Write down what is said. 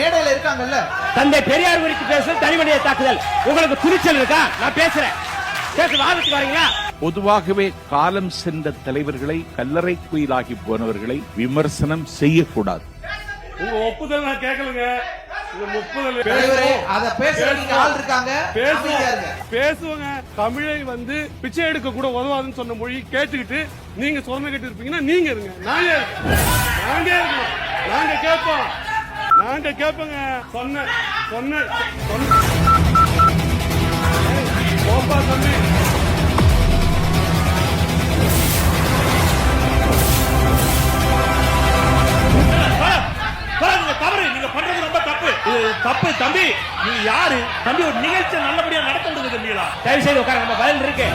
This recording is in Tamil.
மேடையில இருக்காங்கல்ல, தந்தை பெரியார் குறித்து பேசும் தனிமனித தாக்குதல். உங்களுக்கு துணிச்சல் இருக்கா? நான் பேசுறேன், வாதத்துக்கு வரீங்களா? பொதுவாகவே காலம் சென்ற தலைவர்களை, கல்லறை குயிலாகி போனவர்களை விமர்சனம் செய்யக்கூடாது. உங்க ஒப்புதல் நான் கேட்கலங்க. பேசுவாங்க. தமிழை பிச்சை எடுக்க கூட உதவாதுன்னு சொன்ன மொழி கேட்டுக்கிட்டு நீங்க சொன்ன கேட்டு இருப்பீங்கன்னா நீங்க இருங்க, நாங்க கேட்போம். நாங்க கேட்போங்க. சொன்ன தம்பி தவறு நீங்க பண்றது ரொம்ப தப்பு. தப்பு தம்பி. நீங்க யாரு தம்பி? ஒரு நிகழ்ச்சி நல்லபடியா நடத்த முடியுது தம்பிகளா? தயவு செய்து உட்கார, நம்ம பதில் இருக்கு.